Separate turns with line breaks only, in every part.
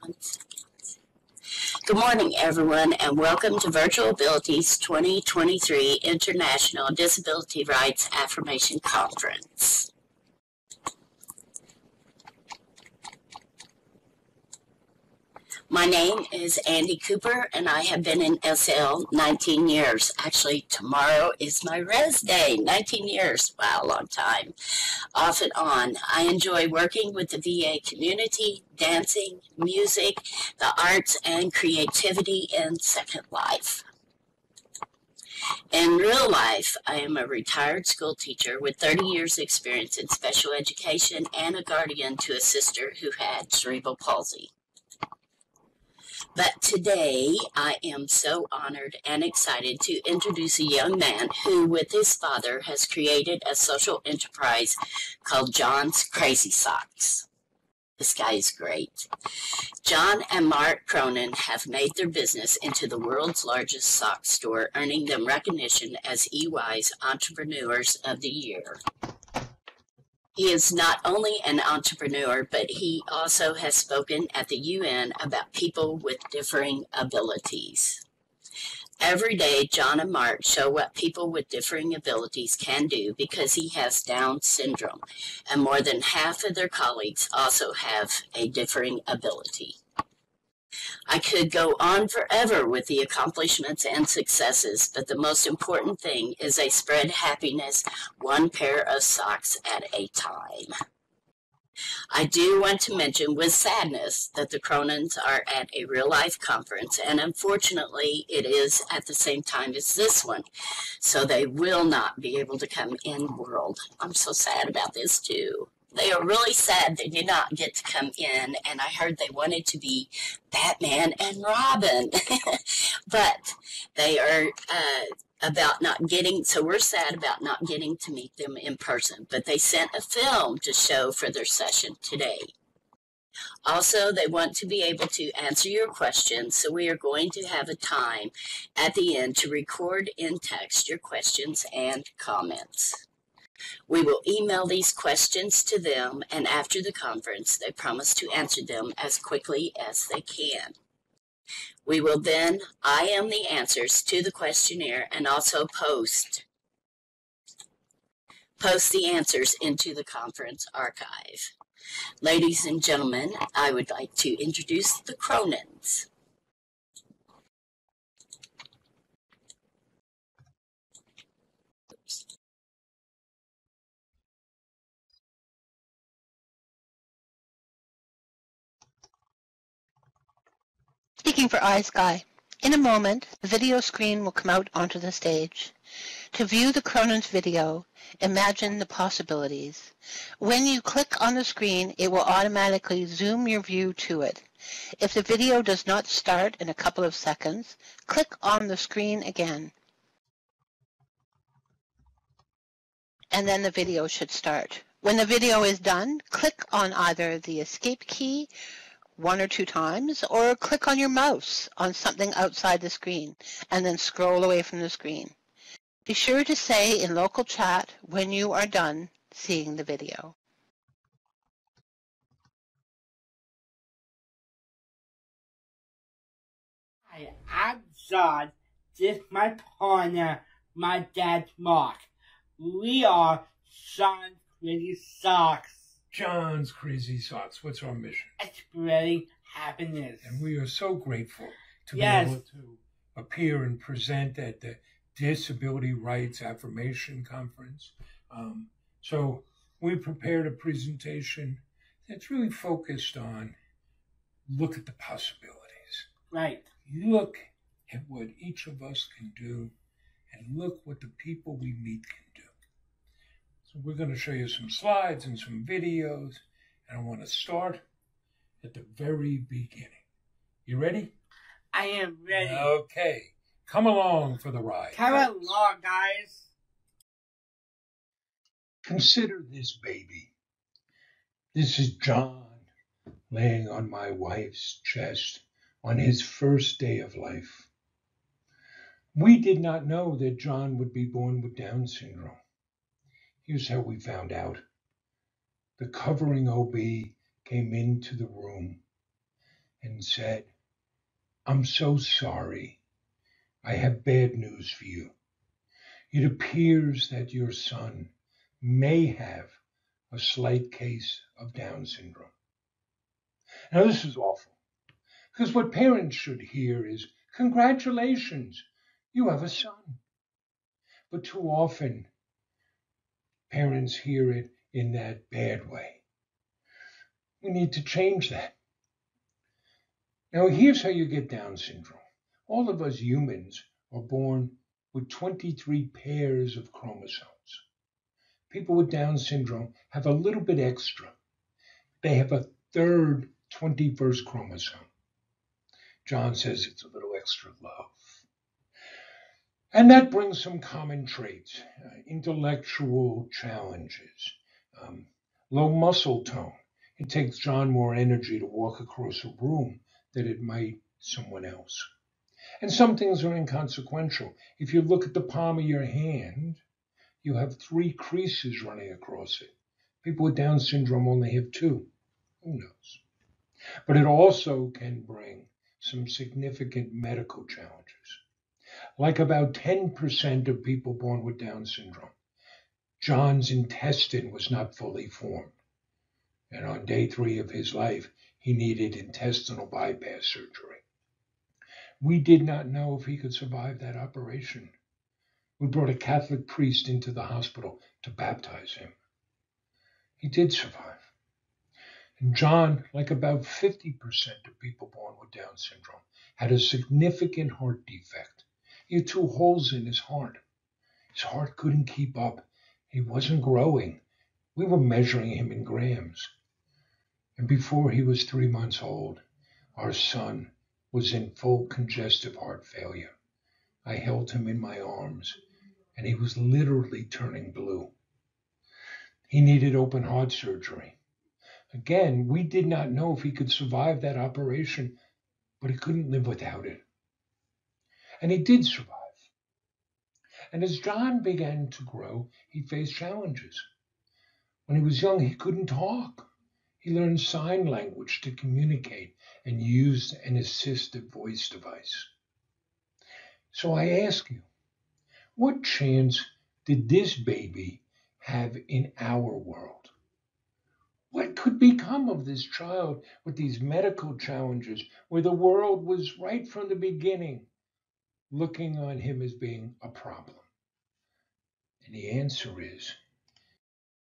1 second. Good morning, everyone, and welcome to Virtual Abilities 2023 International Disability Rights Affirmation Conference. My name is Andy Cooper, and I have been in SL 19 years. Actually, tomorrow is my res day, 19 years. Wow, a long time. Off and on. I enjoy working with the VA community, dancing, music, the arts, and creativity in Second Life. In real life, I am a retired school teacher with 30 years experience in special education and a guardian to a sister who had cerebral palsy. But today, I am so honored and excited to introduce a young man who, with his father, has created a social enterprise called John's Crazy Socks. This guy is great. John and Mark Cronin have made their business into the world's largest sock store, earning them recognition as EY's Entrepreneurs of the Year. He is not only an entrepreneur, but he also has spoken at the UN about people with differing abilities. Every day, John and Mark show what people with differing abilities can do because he has Down syndrome, and more than half of their colleagues also have a differing ability. I could go on forever with the accomplishments and successes, but the most important thing is they spread happiness one pair of socks at a time. I do want to mention with sadness that the Cronins are at a real-life conference, and unfortunately it is at the same time as this one, so they will not be able to come in world. I'm so sad about this too. They are really sad they did not get to come in, and I heard they wanted to be Batman and Robin. But they are about not getting, so we're sad about not getting to meet them in person. But they sent a film to show for their session today. Also, they want to be able to answer your questions, so we are going to have a time at the end to record in text your questions and comments. We will email these questions to them, and after the conference, they promise to answer them as quickly as they can. We will then IM the answers to the questionnaire and also post the answers into the conference archive. Ladies and gentlemen, I would like to introduce the Cronins.
Speaking for iSky, in a moment, the video screen will come out onto the stage. To view the Cronin's video, imagine the possibilities. When you click on the screen, it will automatically zoom your view to it. If the video does not start in a couple of seconds, click on the screen again. And then the video should start. When the video is done, click on either the escape key 1 or 2 times, or click on your mouse on something outside the screen, and then scroll away from the screen. Be sure to say in local chat when you are done seeing the video.
Hi, I'm John. This is my partner, my dad, Mark. We are John's Crazy Socks.
John's Crazy Socks. What's our mission?
Spreading happiness.
And we are so grateful to be
Yes.
able to appear and present at the Disability Rights Affirmation Conference. So we prepared a presentation that's really focused on look at the possibilities.
Right.
Look at what each of us can do, and look what the people we meet can do. So we're going to show you some slides and some videos, and I want to start at the very beginning. You ready?
I am ready.
Okay. Come along for the ride.
Come along, guys.
Consider this baby. This is John laying on my wife's chest on his first day of life. We did not know that John would be born with Down syndrome. Here's how we found out. The covering OB came into the room and said, "I'm so sorry. I have bad news for you. It appears that your son may have a slight case of Down syndrome." Now, this is awful, because what parents should hear is, "Congratulations, you have a son." But too often, parents hear it in that bad way. We need to change that. Now, here's how you get Down syndrome. All of us humans are born with 23 pairs of chromosomes. People with Down syndrome have a little bit extra. They have a third 21st chromosome. John says it's a little extra love. And that brings some common traits, intellectual challenges, low muscle tone. It takes John more energy to walk across a room than it might someone else. And some things are inconsequential. If you look at the palm of your hand, you have 3 creases running across it. People with Down syndrome only have 2. Who knows? But it also can bring some significant medical challenges. Like about 10% of people born with Down syndrome, John's intestine was not fully formed. And on day 3 of his life, he needed intestinal bypass surgery. We did not know if he could survive that operation. We brought a Catholic priest into the hospital to baptize him. He did survive. And John, like about 50% of people born with Down syndrome, had a significant heart defect. He had 2 holes in his heart. His heart couldn't keep up. He wasn't growing. We were measuring him in grams. And before he was 3 months old, our son was in full congestive heart failure. I held him in my arms, and he was literally turning blue. He needed open heart surgery. Again, we did not know if he could survive that operation, but he couldn't live without it. And he did survive. And as John began to grow, he faced challenges. When he was young, he couldn't talk. He learned sign language to communicate and used an assistive voice device. So I ask you, what chance did this baby have in our world? What could become of this child with these medical challenges where the world was right from the beginning looking on him as being a problem? And the answer is,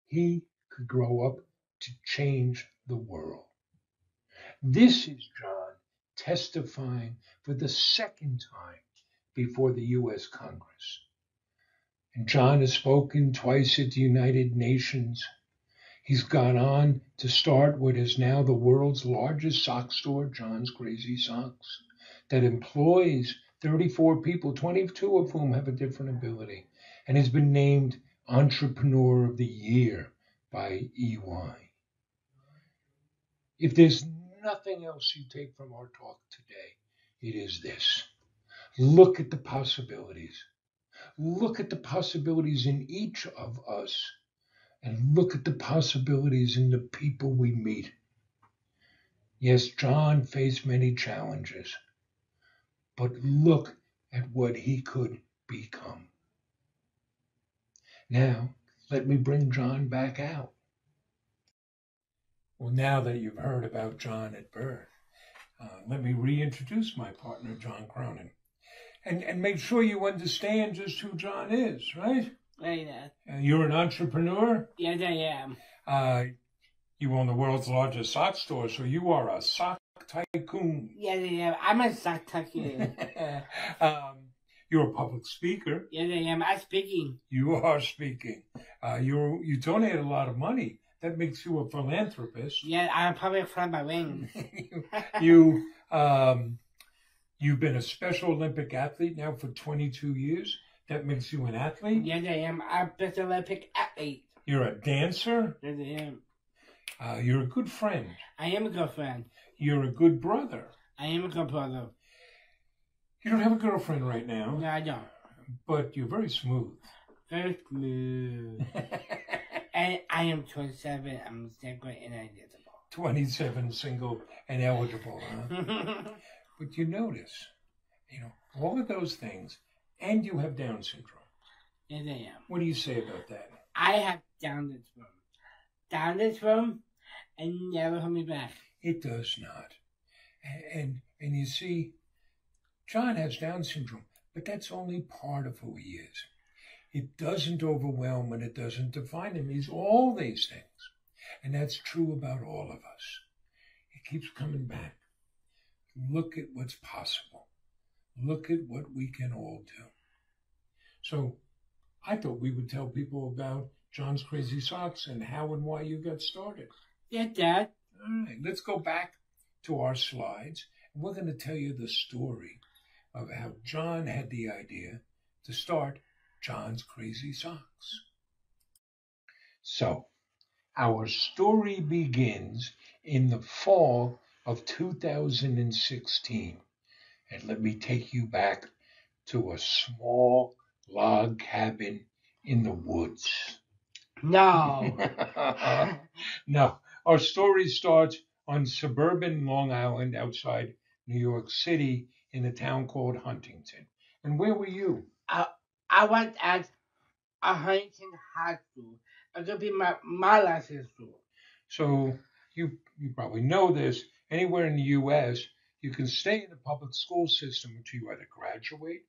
he could grow up to change the world. This is John testifying for the 2nd time before the U.S. Congress. And John has spoken twice at the United Nations. He's gone on to start what is now the world's largest sock store, John's Crazy Socks, that employs 34 people, 22 of whom have a different ability, and has been named Entrepreneur of the Year by EY. If there's nothing else you take from our talk today, it is this. Look at the possibilities. Look at the possibilities in each of us, and look at the possibilities in the people we meet. Yes, John faced many challenges, but look at what he could become. Now, let me bring John back out. Well, now that you've heard about John at birth, let me reintroduce my partner, John Cronin. And make sure you understand just who John is, right?
Right, Dad.
You're an entrepreneur?
Yes, I am.
You own the world's largest sock store, so you are a sock tycoon.
Yes, I am. I'm a sock tycoon.
You're a public speaker.
Yes, I am. I'm speaking.
You are speaking. You donate a lot of money. That makes you a philanthropist.
Yeah, I'm probably flying my wings.
You've been a Special Olympic athlete now for 22 years. That makes you an athlete?
Yes, I am. I'm a Special Olympic athlete.
You're a dancer?
Yes, I am.
You're a good friend.
I am a good friend.
You're a good brother.
I am a good brother.
You don't have a girlfriend right now.
No, I don't.
But you're very smooth.
Very smooth. And I am 27. I'm second and identical.
27 single and eligible, huh? But you notice, all of those things, and you have Down syndrome.
Yes, I am.
What do you say about that?
I have Down syndrome. Down syndrome, and never coming back.
It does not. And you see, John has Down syndrome, but that's only part of who he is. It doesn't overwhelm and it doesn't define him. He's all these things. And that's true about all of us. It keeps coming back. Look at what's possible. Look at what we can all do. So I thought we would tell people about John's Crazy Socks and how and why you got started.
Yeah, Dad.
All right, let's go back to our slides. And we're going to tell you the story of how John had the idea to start John's Crazy Socks. So, our story begins in the fall of 2016. And let me take you back to a small log cabin in the woods.
No.
No, our story starts on suburban Long Island outside New York City in a town called Huntington. And where were you?
I went at a Huntington High School. It's going to be my last school.
So you probably know this. Anywhere in the U.S., you can stay in the public school system until you either graduate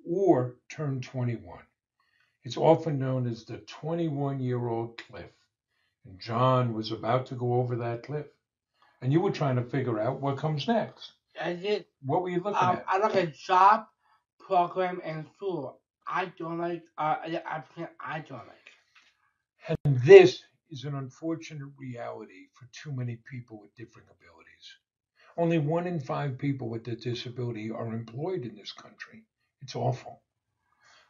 or turn 21. It's often known as the 21-year-old cliff. And John was about to go over that cliff. And you were trying to figure out what comes next.
I did.
What were you looking at?
I like a job, program, and school. I don't like. I don't like.
And this is an unfortunate reality for too many people with different abilities. Only 1 in 5 people with a disability are employed in this country. It's awful.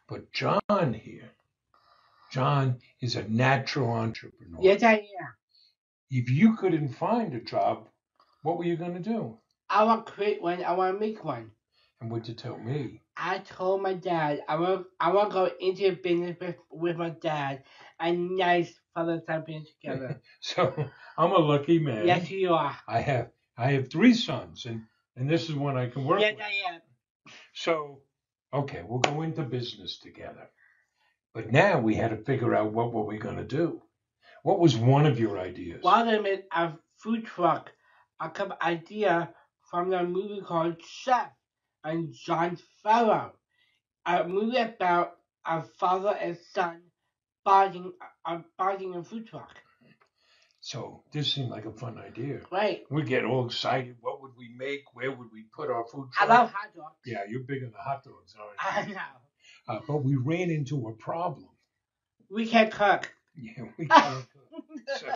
But John here, John is a natural entrepreneur.
Yes, I am.
If you couldn't find a job, what were you going to do?
I want to create one. I want to make one.
And what'd you tell me?
I told my dad I want to go into business with my dad. A nice father-son being together.
So I'm a lucky man.
Yes, you are.
I have 3 sons, and this is one I can work with.
Yes, I am.
So, okay, we'll go into business together. But now we had to figure out what were we going to do. What was one of your ideas?
One of them is a food truck. I got an idea from the movie called Chef and John Favreau. A movie about a father and son buying a food truck.
So this seemed like a fun idea.
Right.
We get all excited. What would we make? Where would we put our food truck?
I love hot dogs.
Yeah, you're big on the hot dogs, aren't
I
you?
know.
But we ran into a problem.
We can't cook.
Yeah, we can't cook. So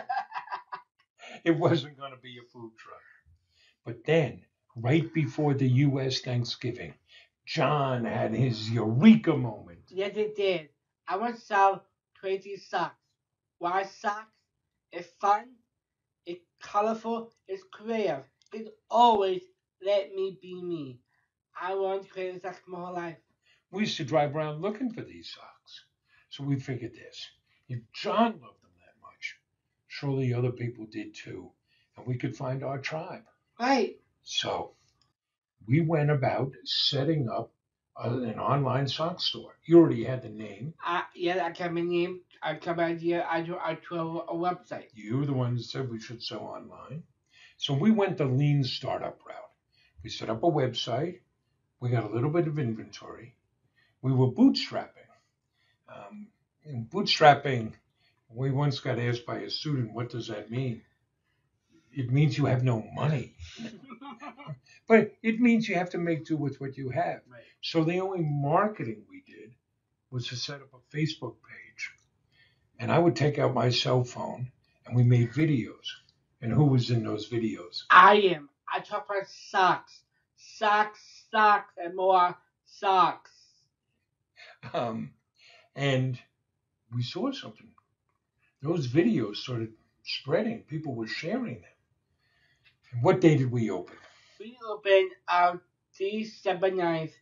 it wasn't going to be a food truck. But then, right before the U.S. Thanksgiving, John had his eureka moment.
Yes, it did. I want to sell Crazy Socks. Why socks? It's fun. It's colorful. It's creative. It's always let me be me. I want Crazy Socks my whole life.
We used to drive around looking for these socks. So we figured this. If John loved them that much, surely other people did too. And we could find our tribe.
Right.
So we went about setting up an online sock store. You already had the name.
Yeah, I got my name. I got my idea. I drew a website.
You were the one that said we should sell online. So we went the lean startup route. We set up a website. We got a little bit of inventory. We were bootstrapping. In bootstrapping, we once got asked by a student, what does that mean? It means you have no money. But it means you have to make do with what you have.
Right.
So the only marketing we did was to set up a Facebook page. And I would take out my cell phone and we made videos. And who was in those videos?
I am. I talk about socks. Socks, and more socks.
And we saw something. Those videos started spreading. People were sharing them. And what day did we open?
We opened on December 9th,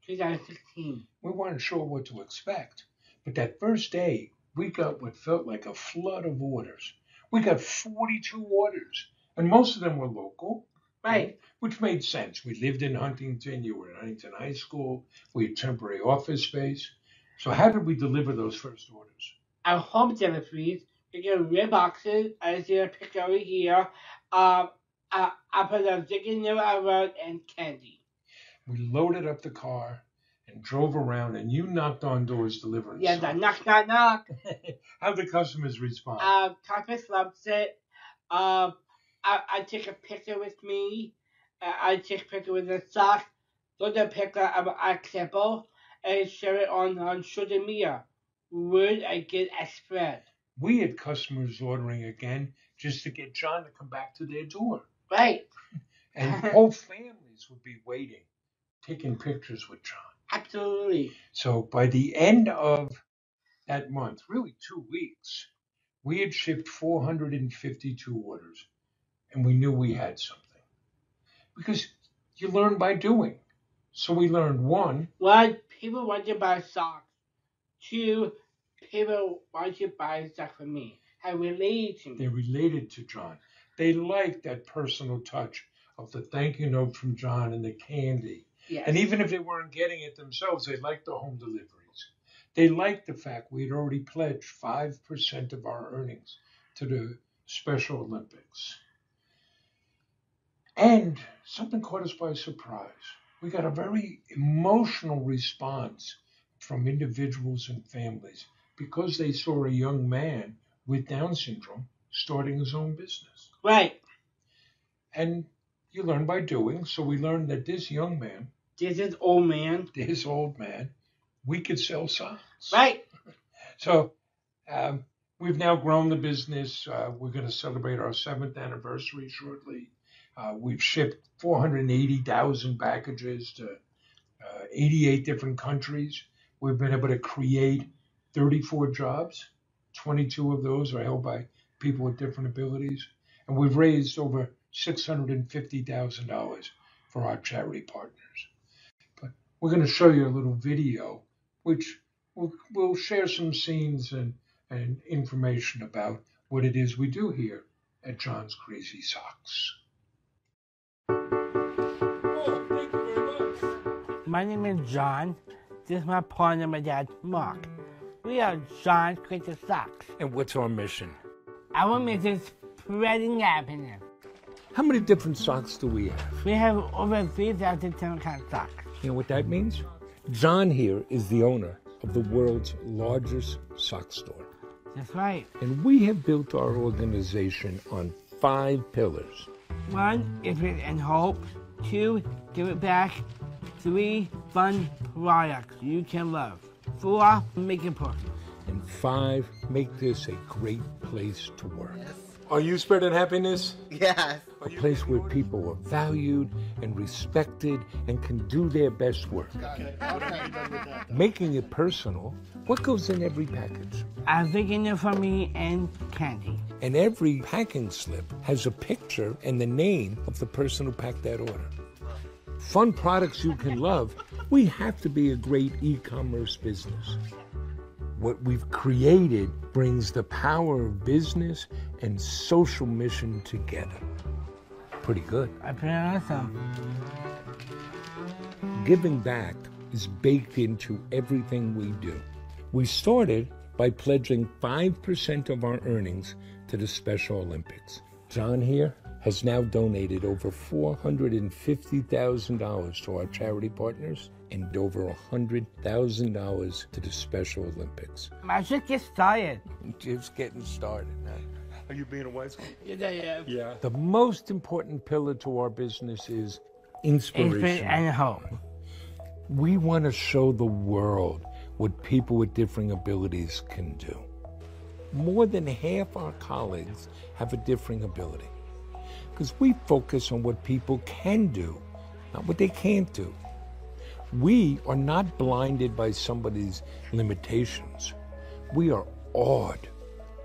2016.
We weren't sure what to expect. But that first day, we got what felt like a flood of orders. We got 42 orders. And most of them were local.
Right.
Which made sense. We lived in Huntington. You were in Huntington High School. We had temporary office space. So how did we deliver those first orders?
Our home deliveries, we get red boxes. I see a picture over here. I put a chicken liver around and candy.
We loaded up the car and drove around, and you knocked on doors delivering
Yeah,
socks.
knock, knock, knock.
How did the customers respond?
Customers loves it. I take a picture with me. I take a picture with the sock. Look at the picture of a sample and share it on social media. Word I get a spread.
We had customers ordering again just to get John to come back to their door.
Right.
And whole families would be waiting, taking pictures with John.
Absolutely.
So by the end of that month, really 2 weeks, we had shipped 452 orders, and we knew we had something. Because you learn by doing. So we learned one,
people want to buy socks. Two, people want to buy stuff from me. I related to me.
They related to John. They liked that personal touch of the thank you note from John and the candy.
Yes.
And even if they weren't getting it themselves, they liked the home deliveries. They liked the fact we had already pledged 5% of our earnings to the Special Olympics. And something caught us by surprise. We got a very emotional response from individuals and families because they saw a young man with Down syndrome starting his own business.
Right.
And you learn by doing. So we learned that this young man,
this old man, we could sell socks. Right.
So we've now grown the business. We're going to celebrate our 7th anniversary shortly. We've shipped 480,000 packages to 88 different countries. We've been able to create 34 jobs. 22 of those are held by people with different abilities. And we've raised over $650,000 for our charity partners. But we're going to show you a little video, which we'll share some scenes and information about what it is we do here at John's Crazy Socks.
My name is John. This is my partner, my dad, Mark. We are John's Crazy Socks.
And what's our mission?
Our mission is spreading happiness.
How many different socks do we have?
We have over 3,000 different kinds of socks.
You know what that means? John here is the owner of the world's largest sock store.
That's right.
And we have built our organization on 5 pillars.
1, infinite and hope. 2, give it back. 3, fun products you can love. 4, make it personal.
And 5, make this a great place to work. Yes. Are you spreading happiness?
Yes.
A place where people are valued and respected and can do their best work. Making it personal, what goes in every package?
I'm thinking it for me and candy.
And every packing slip has a picture and the name of the person who packed that order. Fun products you can love, we have to be a great e-commerce business. What we've created brings the power of business and social mission together. Pretty good.
Pretty awesome.
Giving back is baked into everything we do. We started by pledging 5% of our earnings to the Special Olympics. John here has now donated over $450,000 to our charity partners and over $100,000 to the Special Olympics.
I should get started.
Just getting started.
Are you being a wise one?
Yeah.
The most important pillar to our business is inspiration.
Infinite and hope.
We want to show the world what people with differing abilities can do. More than half our colleagues have a differing ability because we focus on what people can do, not what they can't do. We are not blinded by somebody's limitations. We are awed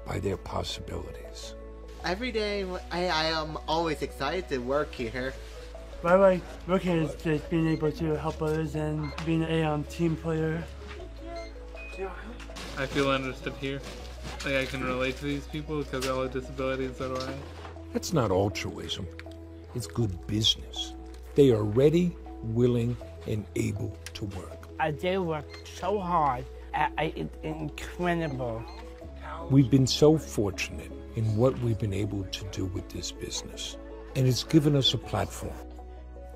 by their possibilities.
Every day, I am always excited to work here.
What I like working is just being able to help others and being a team player.
I feel understood here. Like I can relate to these people because of all the disabilities that I have.
That's not altruism. It's good business. They are ready, willing, and able to work.
They work so hard. It's incredible.
We've been so fortunate in what we've been able to do with this business, and it's given us a platform.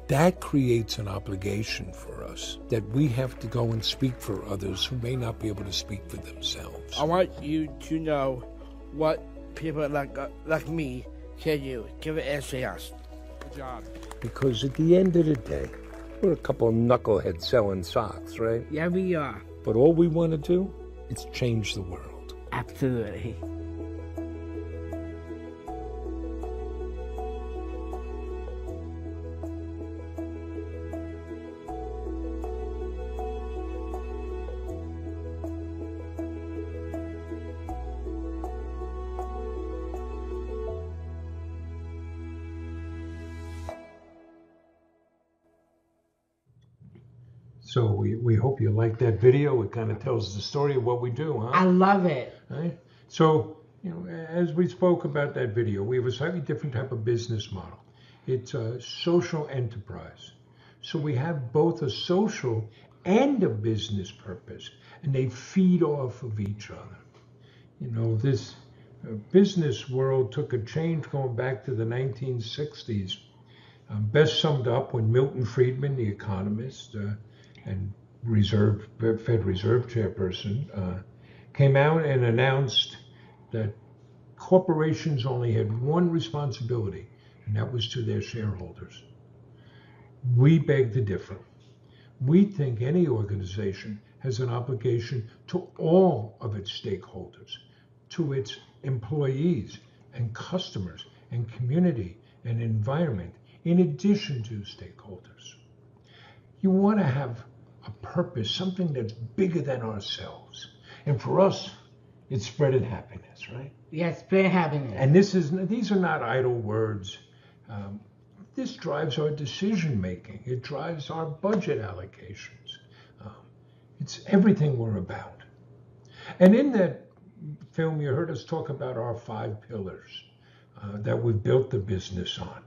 That creates an obligation for us that we have to go and speak for others who may not be able to speak for themselves.
I want you to know what people like me can do. Give it a chance. Good job.
Because at the end of the day, we're a couple of knuckleheads selling socks, right?
Yeah, we are.
But all we want to do is change the world.
Absolutely.
So we hope you like that video. It kind of tells the story of what we do, huh?
I love it.
Right? So, as we spoke about that video, we have a slightly different type of business model. It's a social enterprise. So we have both a social and a business purpose, and they feed off of each other. This business world took a change going back to the 1960s. Best summed up when Milton Friedman, the economist, and Fed Reserve chairperson, came out and announced that corporations only had one responsibility, and that was to their shareholders. We beg to differ. We think any organization has an obligation to all of its stakeholders, to its employees and customers and community and environment, in addition to stakeholders. You want to have a purpose, something that's bigger than ourselves. And for us, it's spreading happiness, right?
Yes, spreading happiness.
And these are not idle words. This drives our decision making. It drives our budget allocations. It's everything we're about. And in that film, you heard us talk about our 5 pillars that we've built the business on.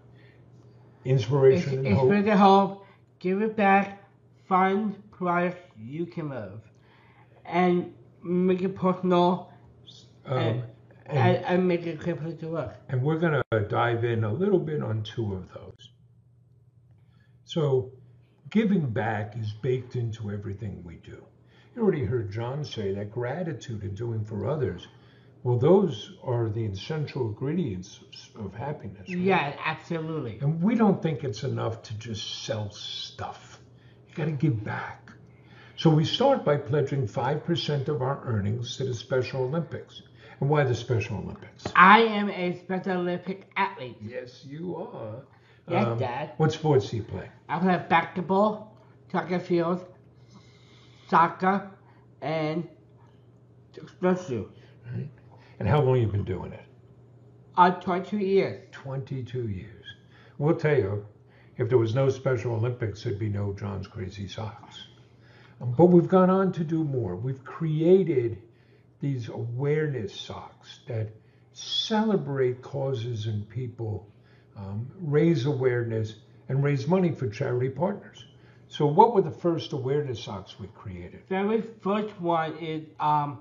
Inspiration and hope.
Inspiration, hope, give it back, find products you can love, and make it personal, and make it a great place to work.
And we're going to dive in a little bit on 2 of those. So giving back is baked into everything we do. You already heard John say that gratitude and doing for others, well, those are the essential ingredients of happiness. Right?
Yeah, absolutely.
And we don't think it's enough to just sell stuff. You got to give back. So we start by pledging 5% of our earnings to the Special Olympics. And why the Special Olympics?
I am a Special Olympic athlete.
Yes, you are.
Yes, Dad.
What sports do you play?
I play basketball, track and field, soccer, and explosive.
Right. And how long have you been doing it?
22 years.
22 years. We'll tell you, if there was no Special Olympics, there'd be no John's Crazy Socks. But we've gone on to do more. We've created these awareness socks that celebrate causes and people, raise awareness, and raise money for charity partners. So what were the first awareness socks we created?
Very first one is a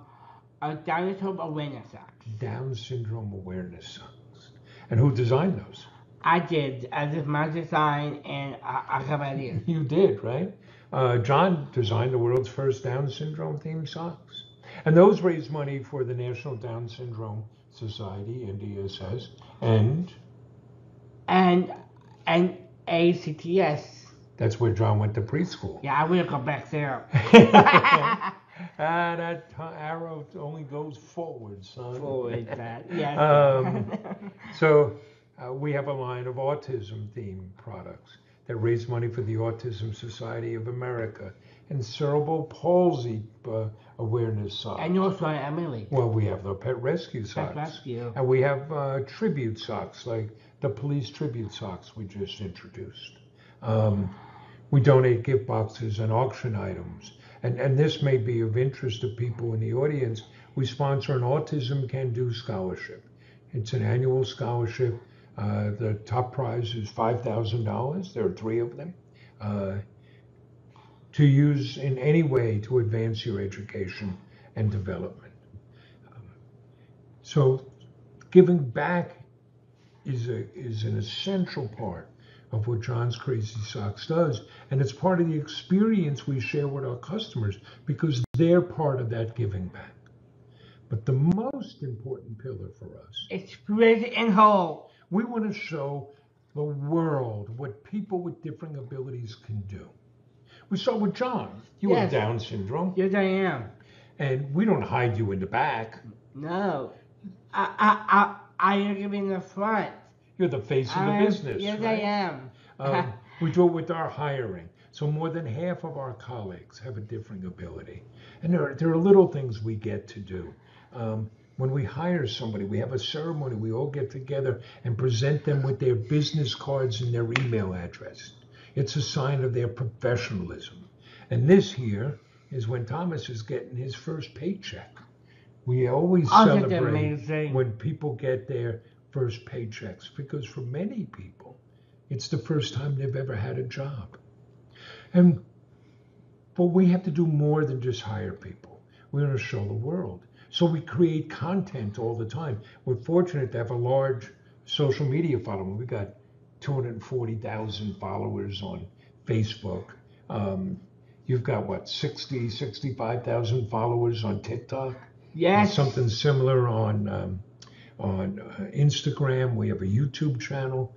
Down syndrome awareness sock.
Down syndrome awareness socks. And who designed those?
I did. I did my design, and I have ideas.
You did, right? John designed the world's first Down syndrome themed socks. And those raise money for the National Down Syndrome Society, NDSS, and
ACTS.
That's where John went to preschool.
Yeah, I will go back there.
That arrow only goes forward, son.
Forward, that, yes.
So we have a line of autism-themed products that raise money for the Autism Society of America and cerebral palsy awareness socks.
And also Emily.
Well, we have the pet rescue socks.
Pet rescue.
And we have tribute socks, like the police tribute socks we just introduced. We donate gift boxes and auction items. And this may be of interest to people in the audience. We sponsor an Autism Can Do scholarship. It's an annual scholarship The top prize is $5,000. There are 3 of them. To use in any way to advance your education and development. So giving back is an essential part of what John's Crazy Socks does, and it's part of the experience we share with our customers because they're part of that giving back. But the most important pillar for us,
it's split and whole.
We want to show the world what people with different abilities can do. We start with John. You have Down syndrome.
Yes, I am.
And we don't hide you in the back.
No. I am in the front.
You're the face of the business.
Yes,
right?
I am.
We do it with our hiring. So more than half of our colleagues have a differing ability. And there are little things we get to do. When we hire somebody, we have a ceremony. We all get together and present them with their business cards and their email address. It's a sign of their professionalism. And this here is when Thomas is getting his first paycheck. We always celebrate when people get their first paychecks because for many people, it's the first time they've ever had a job. But we have to do more than just hire people. We want to show the world. So we create content all the time. We're fortunate to have a large social media following. We got 240,000 followers on Facebook. You've got, 65,000 followers on TikTok?
Yes.
Something similar on Instagram. We have a YouTube channel.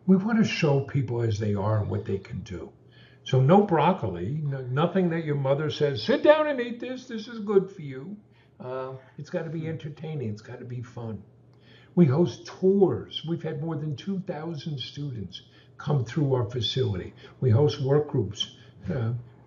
We want to show people as they are and what they can do. So no broccoli, nothing that your mother says, sit down and eat this is good for you. It's got to be entertaining. It's got to be fun. We host tours. We've had more than 2,000 students come through our facility. We host work groups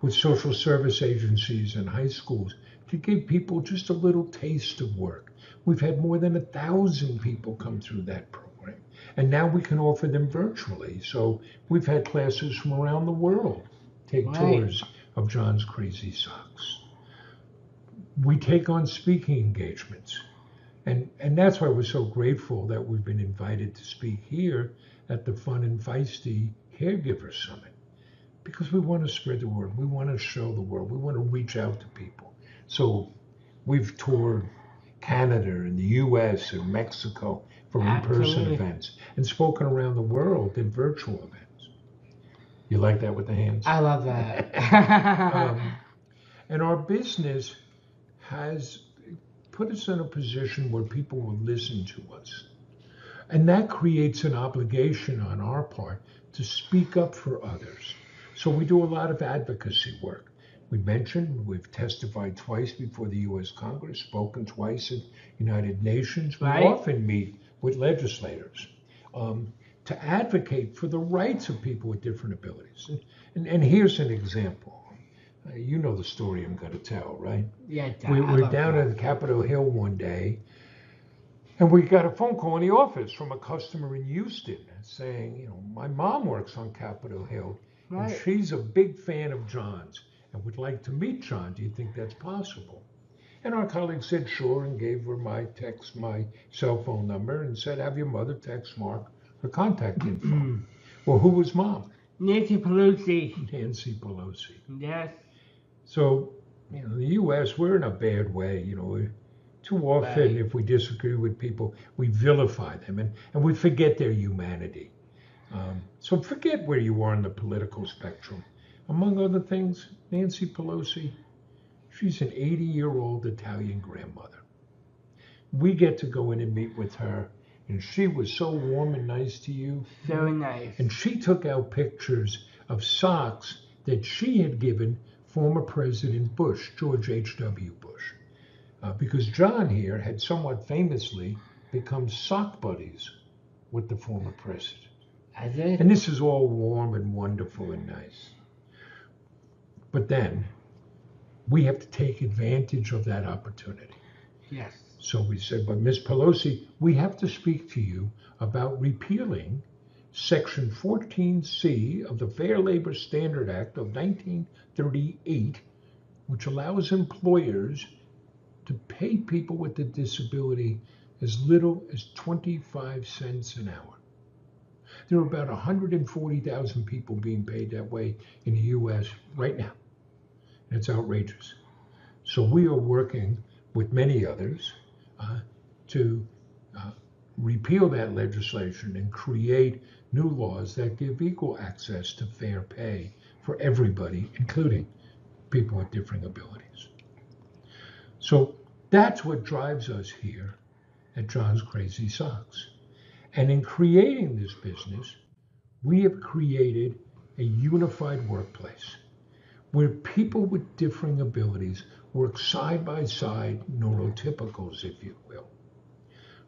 with social service agencies and high schools to give people just a little taste of work. We've had more than 1,000 people come through that program. And now we can offer them virtually. So we've had classes from around the world take tours of John's Crazy Socks. We take on speaking engagements. And that's why we're so grateful that we've been invited to speak here at the Fun and Feisty Caregiver Summit. Because we want to spread the word. We want to show the world. We want to reach out to people. So we've toured Canada and the US and Mexico for in-person events and spoken around the world in virtual events. You like that with the hands?
I love that.
And our business has put us in a position where people will listen to us. And that creates an obligation on our part to speak up for others. So we do a lot of advocacy work. We mentioned we've testified twice before the U.S. Congress, spoken twice at United Nations. We often meet with legislators to advocate for the rights of people with different abilities. And here's an example. You know the story I'm going to tell, right?
Yeah,
we were down at Capitol Hill one day, and we got a phone call in the office from a customer in Houston saying, my mom works on Capitol Hill, and she's a big fan of John's and would like to meet John. Do you think that's possible? And our colleague said, sure, and gave her my cell phone number and said, have your mother text Mark her contact info. Well, who was mom?
Nancy Pelosi.
Nancy Pelosi.
Yes.
So, the U.S., we're in a bad way. Too often, if we disagree with people, we vilify them and we forget their humanity. So forget where you are on the political spectrum. Among other things, Nancy Pelosi, she's an 80-year-old Italian grandmother. We get to go in and meet with her, and she was so warm and nice to you.
So nice.
And she took out pictures of socks that she had given former President Bush, George H.W. Bush, because John here had somewhat famously become sock buddies with the former president. And this is all warm and wonderful and nice. But then we have to take advantage of that opportunity.
Yes.
So we said, but Ms. Pelosi, we have to speak to you about repealing Section 14C of the Fair Labor Standard Act of 1938, which allows employers to pay people with a disability as little as 25 cents an hour. There are about 140,000 people being paid that way in the U.S. right now. It's outrageous. So we are working with many others to repeal that legislation and create new laws that give equal access to fair pay for everybody, including people with differing abilities. So that's what drives us here at John's Crazy Socks. And in creating this business, we have created a unified workplace where people with differing abilities work side by side, neurotypicals, if you will.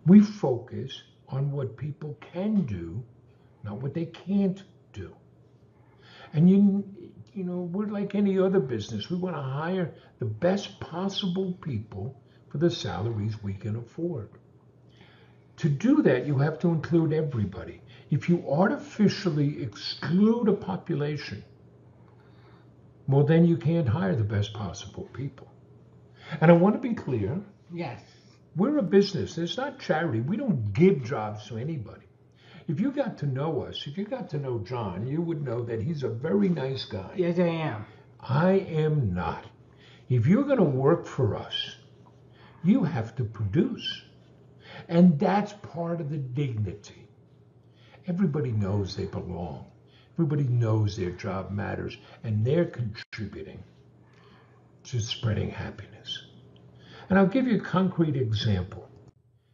We focus on what people can do, not what they can't do. And you know, we're like any other business. We want to hire the best possible people for the salaries we can afford. To do that, you have to include everybody. If you artificially exclude a population, well, then you can't hire the best possible people. And I want to be clear.
Yes.
We're a business. It's not charity. We don't give jobs to anybody. If you got to know us, if you got to know John, you would know that he's a very nice guy.
Yes, I am.
I am not. If you're going to work for us, you have to produce. And that's part of the dignity. Everybody knows they belong. Everybody knows their job matters, and they're contributing to spreading happiness. And I'll give you a concrete example.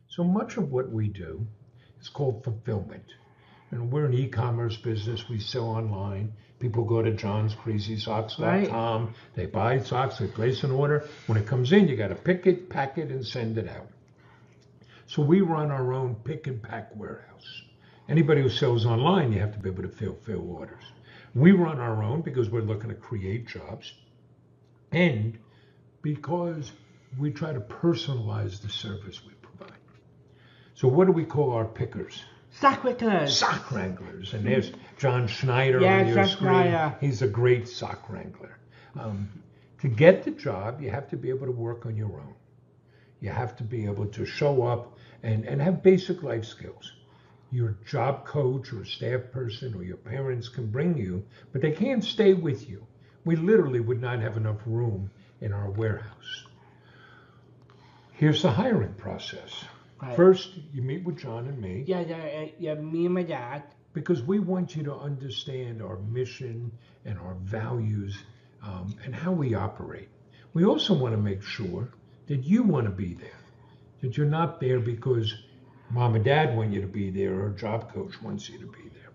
So much of what we do is called fulfillment. And we're an e-commerce business. We sell online. People go to johnscrazysocks.com. Right. They buy socks. They place an order. When it comes in, you got to pick it, pack it, and send it out. So we run our own pick and pack warehouse. Anybody who sells online, you have to be able to fill orders. We run our own because we're looking to create jobs, and because we try to personalize the service we provide. So what do we call our pickers?
Sock wranglers.
Sock wranglers. And there's John Schneider on your screen. Schneider. He's a great sock wrangler. To get the job, you have to be able to work on your own. You have to be able to show up and have basic life skills. Your job coach or staff person or your parents can bring you, but they can't stay with you. We literally would not have enough room in our warehouse. Here's the hiring process. Right. First, you meet with John and me.
Yeah, me and my dad.
Because we want you to understand our mission and our values and how we operate. We also want to make sure that you want to be there, that you're not there because mom and dad want you to be there or a job coach wants you to be there.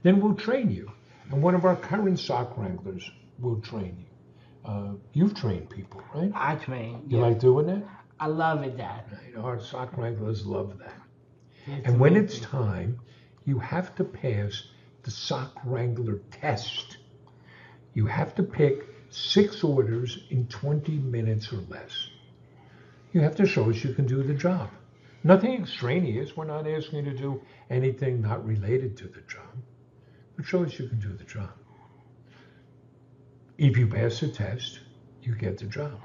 Then we'll train you. And one of our current sock wranglers will train you. You've trained people, right?
I train.
You like doing that?
I love it, Dad.
Our sock wranglers love that. And when it's time, you have to pass the sock wrangler test. You have to pick 6 orders in 20 minutes or less. You have to show us you can do the job. Nothing extraneous. We're not asking you to do anything not related to the job. But show us you can do the job. If you pass the test, you get the job.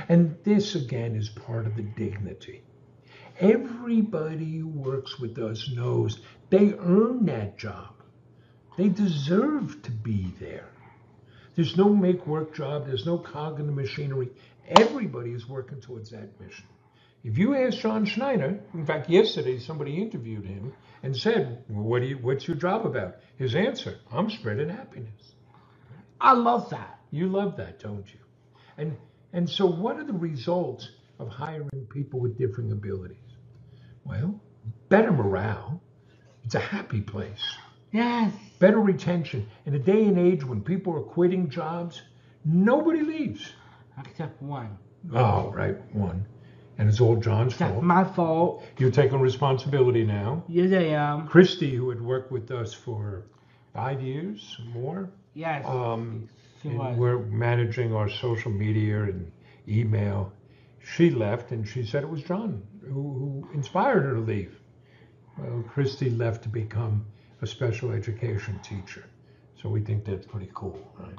And this, again, is part of the dignity. Everybody who works with us knows they earn that job. They deserve to be there. There's no make-work job. There's no cog in the machinery. Everybody is working towards that mission. If you ask John Schneider, in fact, yesterday somebody interviewed him and said, well, what's your job about? His answer, I'm spreading happiness.
I love that.
You love that, don't you? And so what are the results of hiring people with differing abilities? Well, better morale. It's a happy place.
Yes.
Better retention. In a day and age when people are quitting jobs, nobody leaves.
Except one.
Oh, right, one. And it's all John's fault.
That's my fault.
You're taking responsibility now.
Yes, I am.
Christy, who had worked with us for 5 years or more.
Yes.
And we're managing our social media and email. She left, and she said it was John who inspired her to leave. Well, Christy left to become a special education teacher. So we think that's pretty cool, right?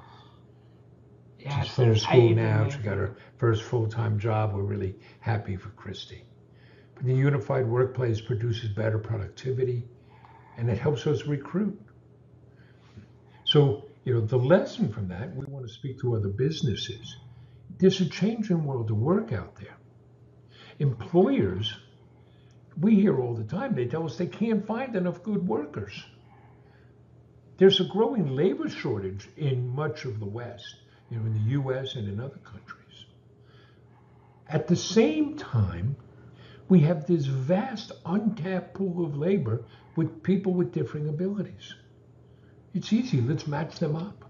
Yes,
She's finished school now. She got her first full-time job. We're really happy for Christy. The unified workplace produces better productivity, and it helps us recruit. So, the lesson from that, we want to speak to other businesses. There's a changing world of work out there. Employers, we hear all the time, they tell us they can't find enough good workers. There's a growing labor shortage in much of the West, in the US and in other countries. At the same time, we have this vast untapped pool of labor with people with differing abilities. It's easy, let's match them up.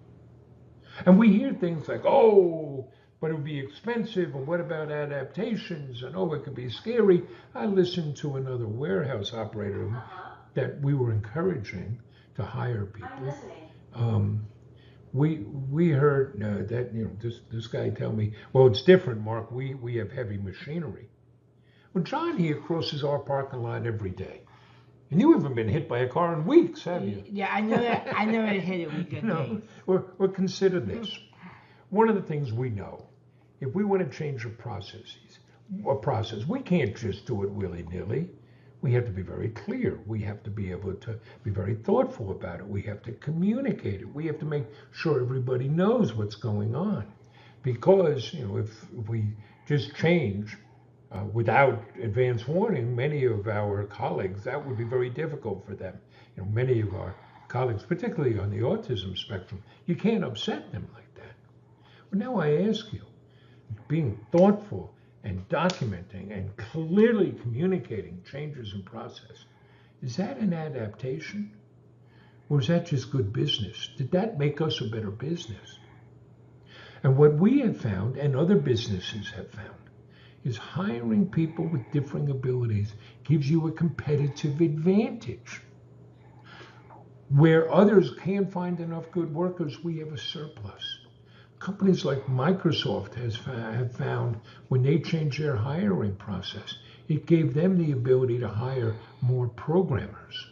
And we hear things like, oh, but it would be expensive, and what about adaptations, and oh, it could be scary. I listened to another warehouse operator that we were encouraging to hire people. We heard that this guy tell me, well, it's different, Mark. We have heavy machinery. Well, John here crosses our parking lot every day. And you haven't been hit by a car in weeks, have you?
Yeah, I know that. I never hit a week
or consider this. One of the things we know, if we want to change a process, we can't just do it willy-nilly. We have to be very clear. We have to be able to be very thoughtful about it. We have to communicate it. We have to make sure everybody knows what's going on. Because, if we just change without advance warning, many of our colleagues, that would be very difficult for them. Many of our colleagues, particularly on the autism spectrum, you can't upset them like that. But now I ask you, being thoughtful and documenting and clearly communicating changes in process, is that an adaptation? Or is that just good business? Did that make us a better business? And what we have found, and other businesses have found, is hiring people with differing abilities gives you a competitive advantage. Where others can't find enough good workers, we have a surplus. Companies like Microsoft have found when they changed their hiring process, it gave them the ability to hire more programmers.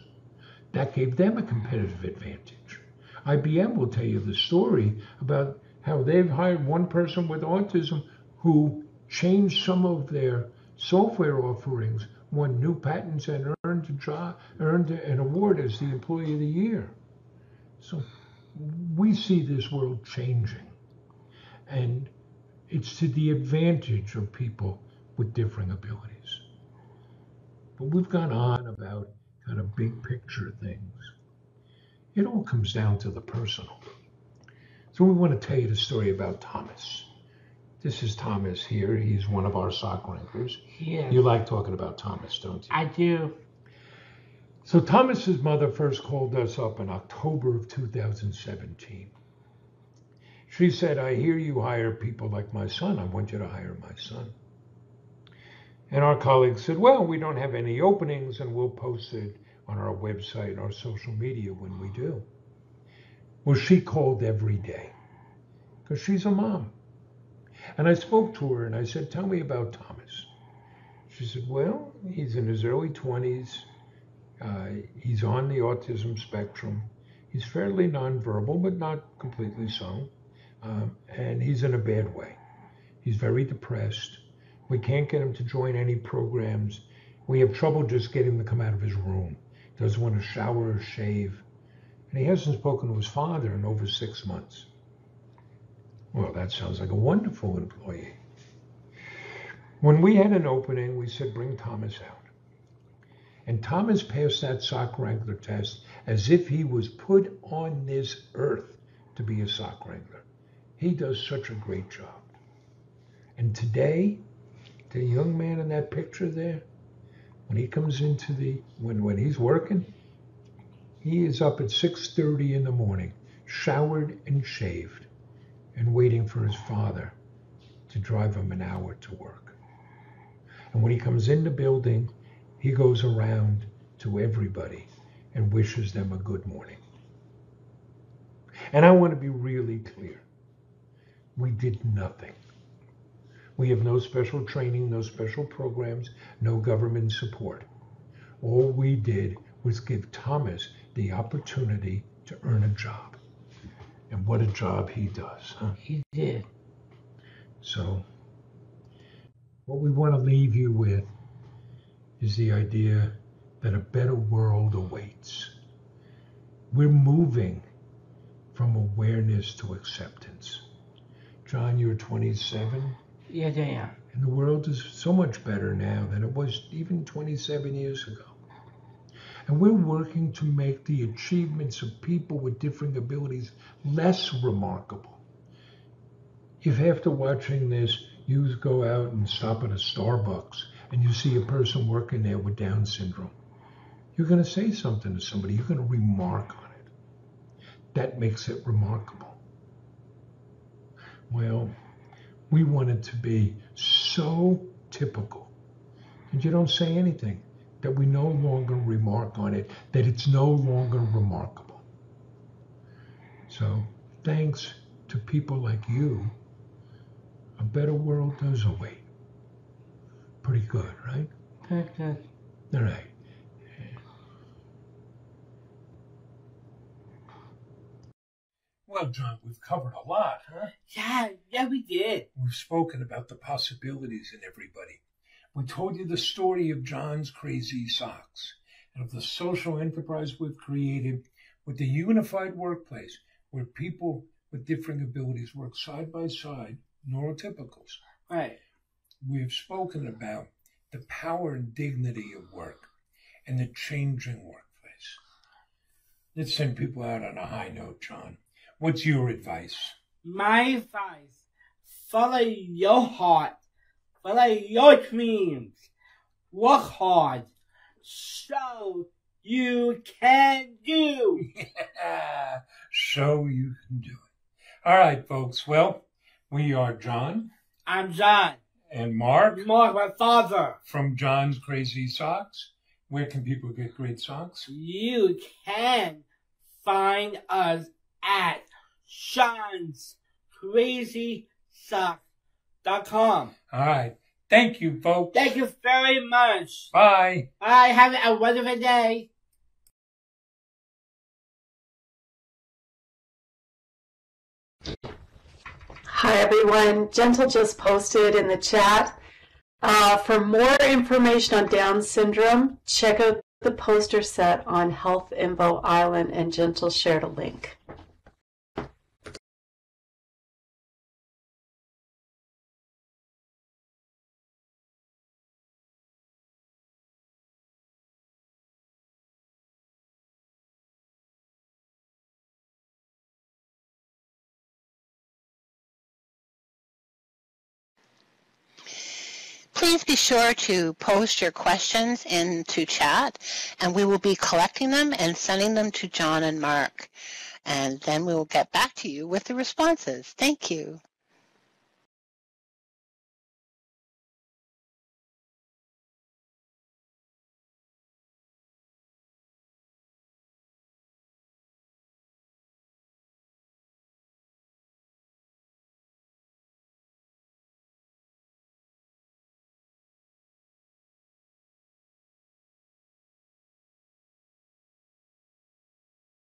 That gave them a competitive advantage. IBM will tell you the story about how they've hired one person with autism who changed some of their software offerings, won new patents, and earned an award as the Employee of the Year. So we see this world changing. And it's to the advantage of people with differing abilities. But we've gone on about kind of big picture things. It all comes down to the personal. So we want to tell you the story about Thomas. This is Thomas here. He's one of our sock rankers.
Yes.
You like talking about Thomas, don't you?
I do.
So Thomas's mother first called us up in October of 2017. She said, I hear you hire people like my son. I want you to hire my son. And our colleagues said, well, we don't have any openings, and we'll post it on our website, our social media when we do. Well, she called every day because she's a mom. And I spoke to her and I said, tell me about Thomas. She said, well, he's in his early 20s. He's on the autism spectrum. He's fairly nonverbal, but not completely so. And he's in a bad way. He's very depressed. We can't get him to join any programs. We have trouble just getting him to come out of his room. Doesn't want to shower or shave. And he hasn't spoken to his father in over 6 months. Well, that sounds like a wonderful employee. When we had an opening, we said, bring Thomas out. And Thomas passed that sock wrangler test as if he was put on this earth to be a sock wrangler. He does such a great job. And today, the young man in that picture there, when he comes into when he's working, he is up at 6:30 in the morning, showered and shaved, and waiting for his father to drive him an hour to work. And when he comes in the building, he goes around to everybody and wishes them a good morning. And I want to be really clear. We did nothing. We have no special training, no special programs, no government support. All we did was give Thomas the opportunity to earn a job. And what a job he does, huh?
He did.
So, what we want to leave you with is the idea that a better world awaits. We're moving from awareness to acceptance. John, you're 27?
Yes, I am.
And the world is so much better now than it was even 27 years ago. And we're working to make the achievements of people with differing abilities less remarkable. If after watching this, you go out and stop at a Starbucks and you see a person working there with Down syndrome, you're going to say something to somebody. You're going to remark on it. That makes it remarkable. Well, we want it to be so typical, and you don't say anything, that we no longer remark on it, that it's no longer remarkable. So, thanks to people like you, a better world does await. Pretty good, right?
Okay.
All right. Well, John, we've covered a lot, huh?
Yeah, we did.
We've spoken about the possibilities in everybody. We told you the story of John's crazy socks and of the social enterprise we've created with the unified workplace where people with differing abilities work side by side, neurotypicals.
Right.
We have spoken about the power and dignity of work and the changing workplace. Let's send people out on a high note, John. What's your advice?
My advice, follow your heart, follow your dreams, work hard, so you can do.
Yeah, so you can do it. All right, folks. Well, we are John.
I'm John.
And Mark.
Mark, my father.
From John's Crazy Socks. Where can people get great socks?
You can find us at John'sCrazySocks.com.
All right. Thank you, folks.
Thank you very much.
Bye.
Bye. Have a wonderful day.
Hi, everyone. Gentle just posted in the chat. For more information on Down syndrome, check out the poster set on Health Info Island, and Gentle shared a link.
Please be sure to post your questions into chat, and we will be collecting them and sending them to John and Mark. And then we will get back to you with the responses. Thank you.